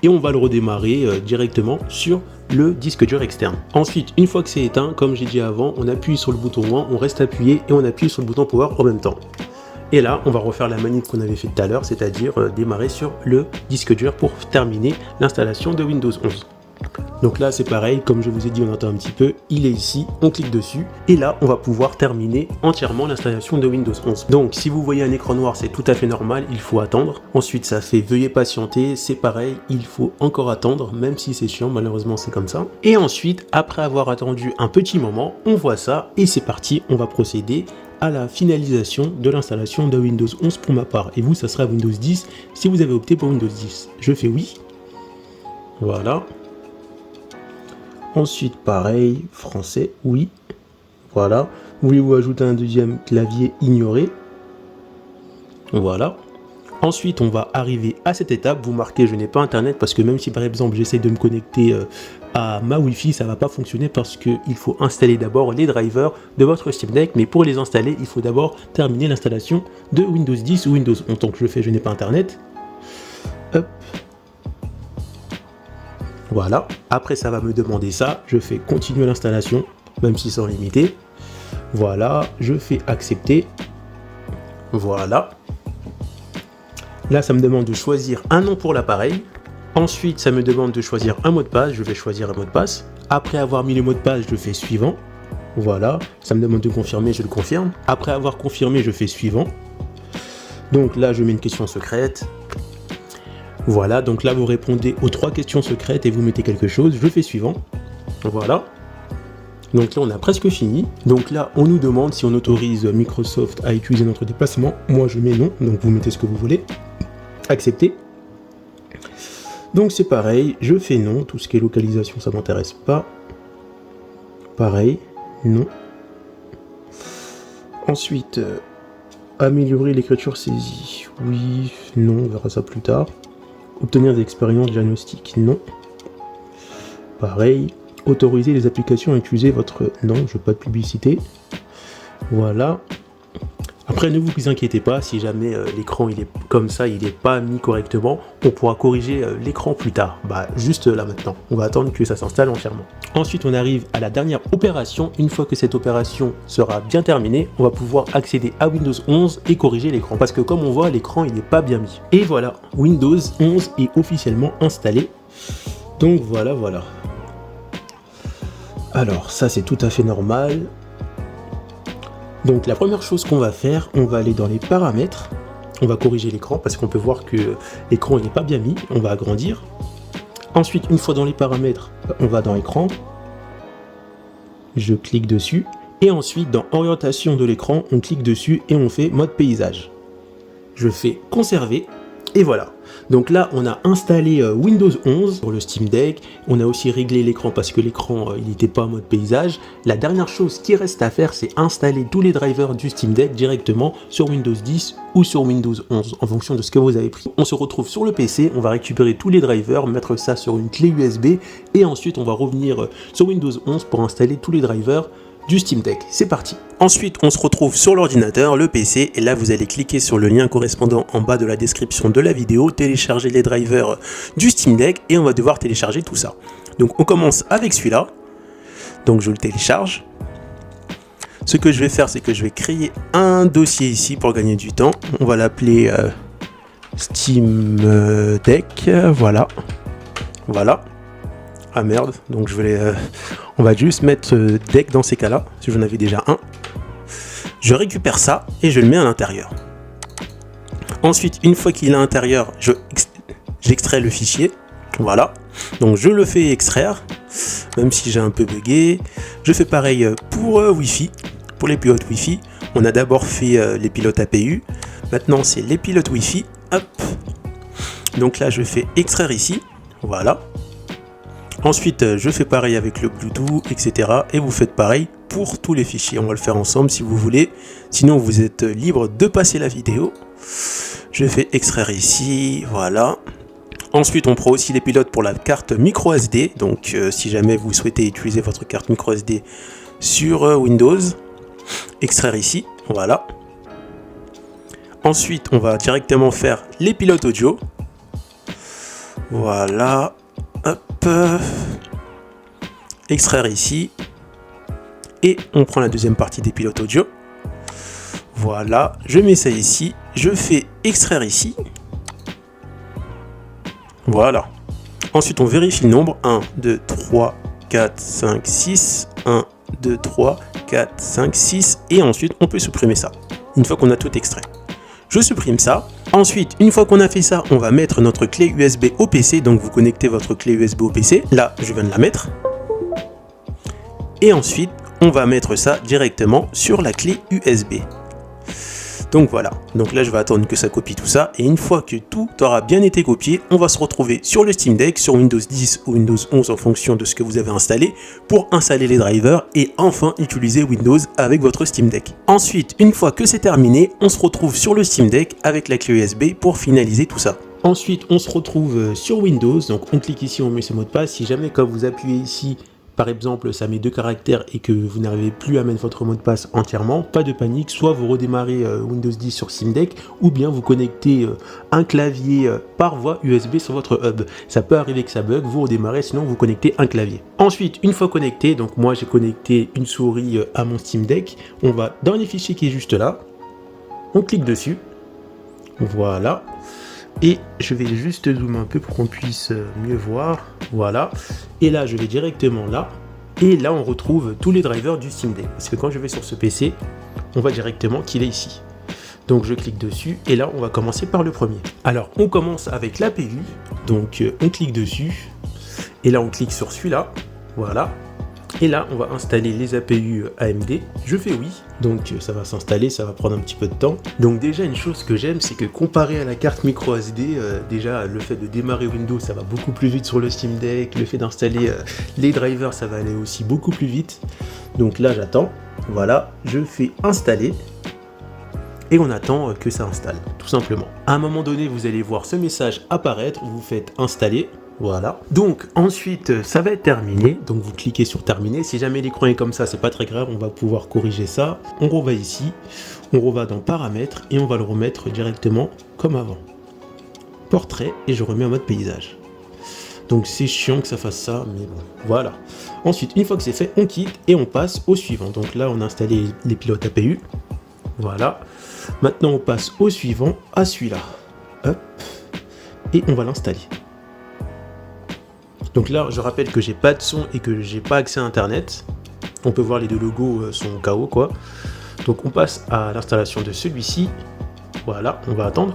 et on va le redémarrer directement sur le disque dur externe. Ensuite, une fois que c'est éteint, comme j'ai dit avant, on appuie sur le bouton moins, on reste appuyé et on appuie sur le bouton power en même temps. Et là, on va refaire la manip qu'on avait fait tout à l'heure, c'est-à-dire démarrer sur le disque dur pour terminer l'installation de Windows 11. Donc là c'est pareil, comme je vous ai dit, on entend un petit peu, il est ici, on clique dessus et là on va pouvoir terminer entièrement l'installation de Windows 11. Donc si vous voyez un écran noir, c'est tout à fait normal, il faut attendre. Ensuite ça fait veuillez patienter, c'est pareil, il faut encore attendre, même si c'est chiant, malheureusement c'est comme ça. Et ensuite, après avoir attendu un petit moment, on voit ça et c'est parti, on va procéder à la finalisation de l'installation de Windows 11 pour ma part. Et vous, ça sera Windows 10 si vous avez opté pour Windows 10. Je fais oui. Voilà. Ensuite, pareil, français, oui. Voilà. Voulez-vous ajouter un deuxième clavier ignoré? Voilà. Ensuite, on va arriver à cette étape. Vous marquez, je n'ai pas internet parce que même si par exemple j'essaie de me connecter à ma Wi-Fi, ça ne va pas fonctionner parce qu'il faut installer d'abord les drivers de votre Steam Deck. Mais pour les installer, il faut d'abord terminer l'installation de Windows 10 ou Windows 11. Donc je fais, je n'ai pas internet. Hop. Voilà, après ça va me demander ça, je fais continuer l'installation, même si c'est en limité. Voilà, je fais accepter. Voilà. Là, ça me demande de choisir un nom pour l'appareil. Ensuite, ça me demande de choisir un mot de passe, je vais choisir un mot de passe. Après avoir mis le mot de passe, je fais suivant. Voilà, ça me demande de confirmer, je le confirme. Après avoir confirmé, je fais suivant. Donc là, je mets une question secrète. Voilà, donc là vous répondez aux 3 questions secrètes et vous mettez quelque chose, je fais suivant. Voilà. Donc là on a presque fini. Donc là on nous demande si on autorise Microsoft à utiliser notre déplacement. Moi je mets non, donc vous mettez ce que vous voulez. Accepter. Donc c'est pareil, je fais non, tout ce qui est localisation ça m'intéresse pas. Pareil, non. Ensuite, améliorer l'écriture saisie. Oui, non, on verra ça plus tard. Obtenir des expériences diagnostiques, non. Pareil. Autoriser les applications à utiliser votre... Non, je veux pas de publicité. Voilà. Après, ne vous inquiétez pas, si jamais l'écran il est comme ça, il n'est pas mis correctement, on pourra corriger l'écran plus tard. Bah, juste là maintenant. On va attendre que ça s'installe entièrement. Ensuite, on arrive à la dernière opération. Une fois que cette opération sera bien terminée, on va pouvoir accéder à Windows 11 et corriger l'écran. Parce que comme on voit, l'écran il n'est pas bien mis. Et voilà, Windows 11 est officiellement installé. Donc voilà. Alors, ça c'est tout à fait normal. Donc la première chose qu'on va faire, on va aller dans les paramètres, on va corriger l'écran parce qu'on peut voir que l'écran n'est pas bien mis, on va agrandir. Ensuite, une fois dans les paramètres, on va dans écran, je clique dessus, et ensuite dans orientation de l'écran, on clique dessus et on fait mode paysage. Je fais conserver, et voilà. Donc là, on a installé Windows 11 sur le Steam Deck. On a aussi réglé l'écran parce que l'écran, il n'était pas en mode paysage. La dernière chose qui reste à faire, c'est installer tous les drivers du Steam Deck directement sur Windows 10 ou sur Windows 11, en fonction de ce que vous avez pris. On se retrouve sur le PC, on va récupérer tous les drivers, mettre ça sur une clé USB, et ensuite on va revenir sur Windows 11 pour installer tous les drivers du Steam Deck. C'est parti. Ensuite, on se retrouve sur l'ordinateur, le PC, et là vous allez cliquer sur le lien correspondant en bas de la description de la vidéo, télécharger les drivers du Steam Deck, et on va devoir télécharger tout ça. Donc on commence avec celui-là, donc je le télécharge. Ce que je vais faire, c'est que je vais créer un dossier ici pour gagner du temps. On va l'appeler Steam Deck, voilà. Ah merde, donc on va juste mettre deck dans ces cas-là, si j'en avais déjà un. Je récupère ça et je le mets à l'intérieur. Ensuite, une fois qu'il est à l'intérieur, j'extrais le fichier. Voilà, donc je le fais extraire, même si j'ai un peu bugué. Je fais pareil pour Wi-Fi, pour les pilotes Wi-Fi. On a d'abord fait les pilotes APU, maintenant c'est les pilotes Wi-Fi. Hop. Donc là, je fais extraire ici, voilà. Ensuite, je fais pareil avec le Bluetooth, etc. Et vous faites pareil pour tous les fichiers. On va le faire ensemble si vous voulez. Sinon, vous êtes libre de passer la vidéo. Je fais extraire ici, voilà. Ensuite, on prend aussi les pilotes pour la carte micro SD. Donc, si jamais vous souhaitez utiliser votre carte micro SD sur Windows, extraire ici, voilà. Ensuite, on va directement faire les pilotes audio. Voilà, hop, extraire ici. Et on prend la deuxième partie des pilotes audio. Voilà, je mets ça ici, je fais extraire ici. Voilà. Ensuite, on vérifie le nombre. 1, 2, 3, 4, 5, 6. 1, 2, 3, 4, 5, 6. Et ensuite, on peut supprimer ça. Une fois qu'on a tout extrait. Je supprime ça. Ensuite, une fois qu'on a fait ça, on va mettre notre clé USB au PC. Donc, vous connectez votre clé USB au PC. Là, je viens de la mettre. Et ensuite, on va mettre ça directement sur la clé USB. Donc voilà, donc là je vais attendre que ça copie tout ça, et une fois que tout aura bien été copié, on va se retrouver sur le Steam Deck, sur Windows 10 ou Windows 11 en fonction de ce que vous avez installé, pour installer les drivers et enfin utiliser Windows avec votre Steam Deck. Ensuite, une fois que c'est terminé, on se retrouve sur le Steam Deck avec la clé USB pour finaliser tout ça. Ensuite, on se retrouve sur Windows, donc on clique ici, on met ce mot de passe. Si jamais quand vous appuyez ici, par exemple, ça met 2 caractères et que vous n'arrivez plus à mettre votre mot de passe entièrement, pas de panique, soit vous redémarrez Windows 10 sur Steam Deck, ou bien vous connectez un clavier par voie USB sur votre hub. Ça peut arriver que ça bug, vous redémarrez, sinon vous connectez un clavier. Ensuite, une fois connecté, donc moi j'ai connecté une souris à mon Steam Deck, on va dans les fichiers qui est juste là, on clique dessus, voilà. Et je vais juste zoomer un peu pour qu'on puisse mieux voir, voilà. Et là, je vais directement là, et là, on retrouve tous les drivers du Steam Deck. Parce que quand je vais sur ce PC, on voit directement qu'il est ici. Donc, je clique dessus, et là, on va commencer par le premier. Alors, on commence avec l'APU, donc on clique dessus, et là, on clique sur celui-là, voilà. Et là, on va installer les APU AMD. Je fais oui, donc ça va s'installer, ça va prendre un petit peu de temps. Donc déjà, une chose que j'aime, c'est que comparé à la carte micro SD, déjà le fait de démarrer Windows, ça va beaucoup plus vite sur le Steam Deck. Le fait d'installer les drivers, ça va aller aussi beaucoup plus vite. Donc là, j'attends. Voilà, je fais installer. Et on attend que ça installe, tout simplement. À un moment donné, vous allez voir ce message apparaître, vous faites installer. Voilà. Donc ensuite, ça va être terminé. Donc vous cliquez sur terminer. Si jamais l'écran est comme ça, c'est pas très grave. On va pouvoir corriger ça. On reva ici. On reva dans paramètres et on va le remettre directement comme avant. Portrait et je remets en mode paysage. Donc c'est chiant que ça fasse ça, mais bon. Voilà. Ensuite, une fois que c'est fait, on quitte et on passe au suivant. Donc là, on a installé les pilotes APU. Voilà. Maintenant, on passe au suivant, à celui-là. Hop. Et on va l'installer. Donc là, je rappelle que j'ai pas de son et que j'ai pas accès à internet. On peut voir les deux logos sont KO quoi. Donc on passe à l'installation de celui-ci. Voilà, on va attendre.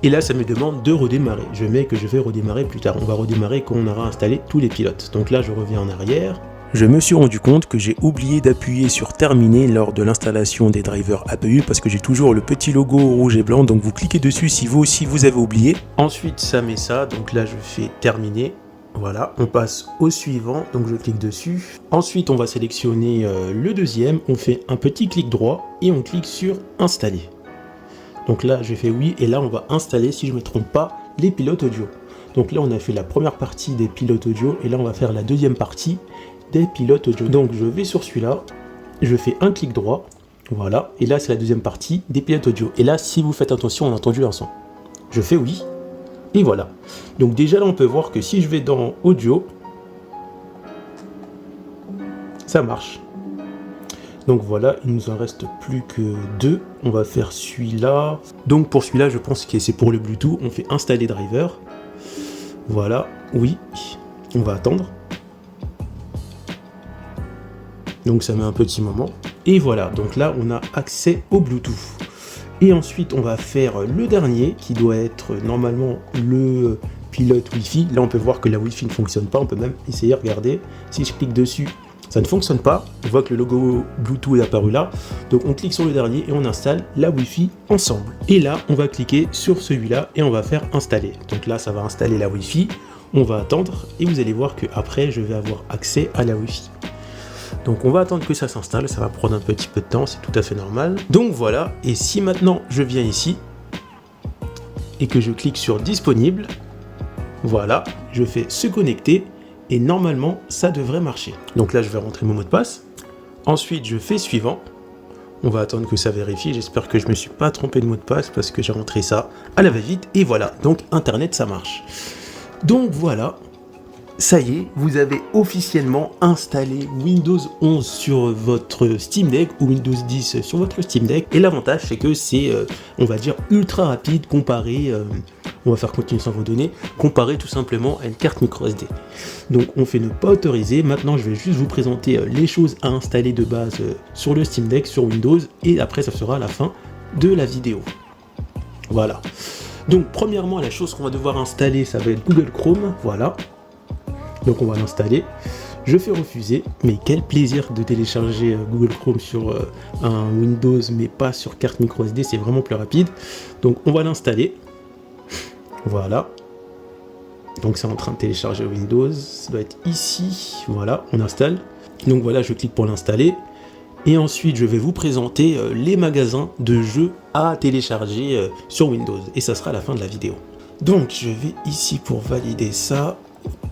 Et là, ça me demande de redémarrer. Je mets que je vais redémarrer plus tard. On va redémarrer quand on aura installé tous les pilotes. Donc là, je reviens en arrière. Je me suis rendu compte que j'ai oublié d'appuyer sur terminer lors de l'installation des drivers APU parce que j'ai toujours le petit logo rouge et blanc, donc vous cliquez dessus si vous aussi vous avez oublié. Ensuite ça met ça, donc là je fais terminer, voilà, on passe au suivant, donc je clique dessus. Ensuite on va sélectionner le deuxième, on fait un petit clic droit et on clique sur installer. Donc là je fais oui et là on va installer, si je ne me trompe pas, les pilotes audio. Donc là on a fait la première partie des pilotes audio et là on va faire la deuxième partie des pilotes audio. Donc je vais sur celui-là, je fais un clic droit, voilà, et là c'est la deuxième partie des pilotes audio. Et là, si vous faites attention, on a entendu un son. Je fais oui, et voilà. Donc déjà là, on peut voir que si je vais dans audio, ça marche. Donc voilà, il nous en reste plus que 2. On va faire celui-là. Donc pour celui-là, je pense que c'est pour le Bluetooth. On fait installer driver. Voilà, oui, on va attendre. Donc ça met un petit moment. Et voilà, donc là on a accès au Bluetooth. Et ensuite on va faire le dernier qui doit être normalement le pilote Wi-Fi. Là on peut voir que la Wi-Fi ne fonctionne pas. On peut même essayer, regardez. Si je clique dessus, ça ne fonctionne pas. On voit que le logo Bluetooth est apparu là. Donc on clique sur le dernier et on installe la Wi-Fi ensemble. Et là on va cliquer sur celui-là et on va faire installer. Donc là ça va installer la Wi-Fi. On va attendre et vous allez voir qu'après, je vais avoir accès à la Wi-Fi. Donc on va attendre que ça s'installe, ça va prendre un petit peu de temps, c'est tout à fait normal. Donc voilà, et si maintenant je viens ici et que je clique sur disponible, voilà, je fais se connecter et normalement ça devrait marcher. Donc là je vais rentrer mon mot de passe. Ensuite je fais suivant. On va attendre que ça vérifie, j'espère que je me suis pas trompé de mot de passe parce que j'ai rentré ça à la va-vite et voilà, donc internet ça marche. Donc voilà, ça y est, vous avez officiellement installé Windows 11 sur votre Steam Deck ou Windows 10 sur votre Steam Deck. Et l'avantage, c'est que c'est, on va dire, ultra rapide comparé, on va faire continuer sans vos données, comparé tout simplement à une carte microSD. Donc on fait ne pas autoriser. Maintenant, je vais juste vous présenter les choses à installer de base sur le Steam Deck, sur Windows, et après, ça sera la fin de la vidéo. Voilà. Donc premièrement, la chose qu'on va devoir installer, ça va être Google Chrome, voilà. Donc on va l'installer. Je fais refuser, mais quel plaisir de télécharger Google Chrome sur un Windows, mais pas sur carte microSD, c'est vraiment plus rapide. Donc on va l'installer. Voilà. Donc c'est en train de télécharger Windows, ça doit être ici. Voilà, on installe. Donc voilà, je clique pour l'installer. Et ensuite, je vais vous présenter les magasins de jeux à télécharger sur Windows. Et ça sera à la fin de la vidéo. Donc, je vais ici pour valider ça.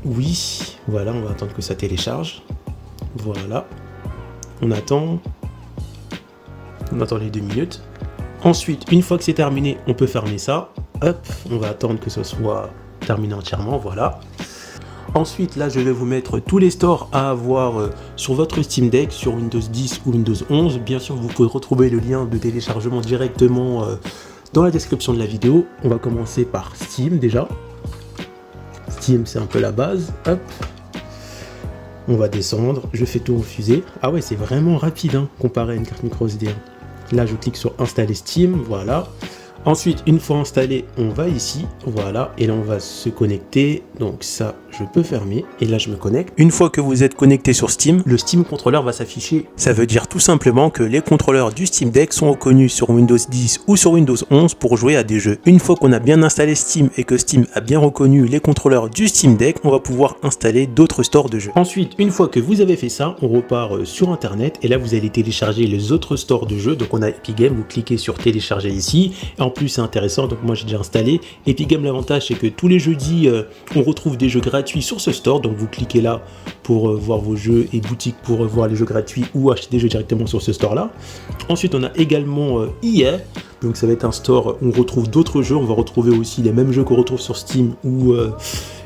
Oui, voilà, on va attendre que ça télécharge. Voilà. On attend les 2 minutes. Ensuite, une fois que c'est terminé, on peut fermer ça. Hop, on va attendre que ce soit terminé entièrement. Voilà. Ensuite, là, je vais vous mettre tous les stores à avoir sur votre Steam Deck, sur Windows 10 ou Windows 11. Bien sûr, vous pouvez retrouver le lien de téléchargement directement dans la description de la vidéo. On va commencer par Steam déjà. Steam, c'est un peu la base. Hop. On va descendre. Je fais tout refuser. Ah ouais, c'est vraiment rapide hein, comparé à une carte microSD. Là, je clique sur installer Steam. Voilà. Ensuite, une fois installé, on va ici, voilà, et là on va se connecter, donc ça je peux fermer, et là je me connecte. Une fois que vous êtes connecté sur Steam, le Steam Controller va s'afficher. Ça veut dire tout simplement que les contrôleurs du Steam Deck sont reconnus sur Windows 10 ou sur Windows 11 pour jouer à des jeux. Une fois qu'on a bien installé Steam et que Steam a bien reconnu les contrôleurs du Steam Deck, on va pouvoir installer d'autres stores de jeux. Ensuite, une fois que vous avez fait ça, on repart sur internet, et là vous allez télécharger les autres stores de jeux. Donc on a Epic Games, vous cliquez sur télécharger ici, et en plus c'est intéressant, donc moi j'ai déjà installé. Epic Games, l'avantage c'est que tous les jeudis on retrouve des jeux gratuits sur ce store, donc vous cliquez là pour voir vos jeux, et boutique pour voir les jeux gratuits ou acheter des jeux directement sur ce store là. Ensuite on a également EA, donc ça va être un store où on retrouve d'autres jeux, on va retrouver aussi les mêmes jeux qu'on retrouve sur Steam ou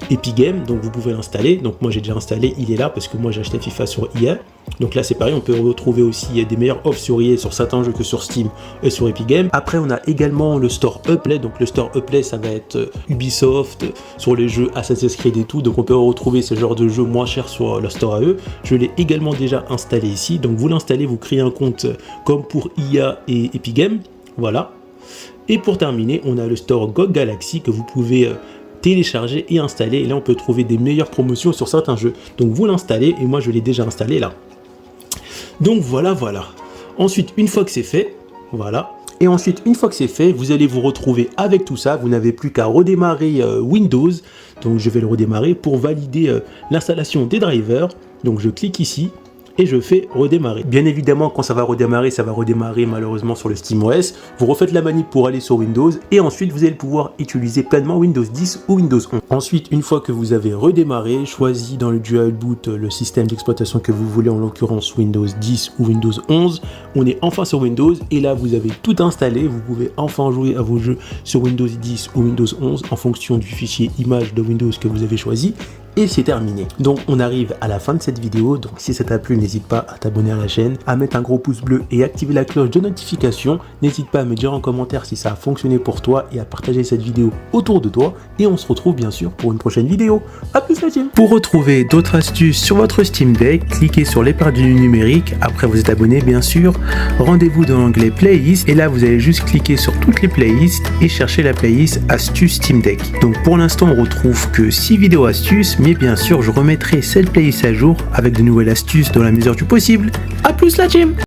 Epic Games, donc vous pouvez l'installer. Donc moi j'ai déjà installé, il est là parce que moi j'ai acheté FIFA sur EA. Donc là c'est pareil, on peut retrouver aussi des meilleures offres sur EA sur certains jeux que sur Steam et sur Epic Games. Après on a également le store Uplay, donc le store Uplay ça va être Ubisoft sur les jeux Assassin's Creed et tout, donc on peut retrouver ce genre de jeux moins chers sur leur store à eux. Je l'ai également déjà installé ici, donc vous l'installez, vous créez un compte comme pour EA et Epic Games, voilà. Et pour terminer, on a le store GOG Galaxy que vous pouvez télécharger et installer, et là on peut trouver des meilleures promotions sur certains jeux. Donc vous l'installez, et moi je l'ai déjà installé là. Donc voilà. Ensuite, une fois que c'est fait, voilà. Et ensuite, une fois que c'est fait, vous allez vous retrouver avec tout ça. Vous n'avez plus qu'à redémarrer Windows. Donc je vais le redémarrer pour valider l'installation des drivers. Donc je clique ici et je fais redémarrer. Bien évidemment, quand ça va redémarrer malheureusement sur le SteamOS. Vous refaites la manip pour aller sur Windows, et ensuite vous allez pouvoir utiliser pleinement Windows 10 ou Windows 11. Ensuite, une fois que vous avez redémarré, choisi dans le Dual Boot le système d'exploitation que vous voulez, en l'occurrence Windows 10 ou Windows 11. On est enfin sur Windows, et là vous avez tout installé. Vous pouvez enfin jouer à vos jeux sur Windows 10 ou Windows 11 en fonction du fichier image de Windows que vous avez choisi. Et c'est terminé. Donc on arrive à la fin de cette vidéo. Donc si ça t'a plu, n'hésite pas à t'abonner à la chaîne, à mettre un gros pouce bleu et activer la cloche de notification. N'hésite pas à me dire en commentaire si ça a fonctionné pour toi, et à partager cette vidéo autour de toi. Et on se retrouve bien sûr pour une prochaine vidéo. A plus la team. Pour retrouver d'autres astuces sur votre Steam Deck, cliquez sur l'épingle du numérique après vous êtes abonné bien sûr. Rendez-vous dans l'onglet playlist, et là vous allez juste cliquer sur toutes les playlists et chercher la playlist astuces Steam Deck. Donc pour l'instant on retrouve que 6 vidéos astuces, mais bien sûr je remettrai cette playlist à jour avec de nouvelles astuces dans la mesure du possible. A plus la team.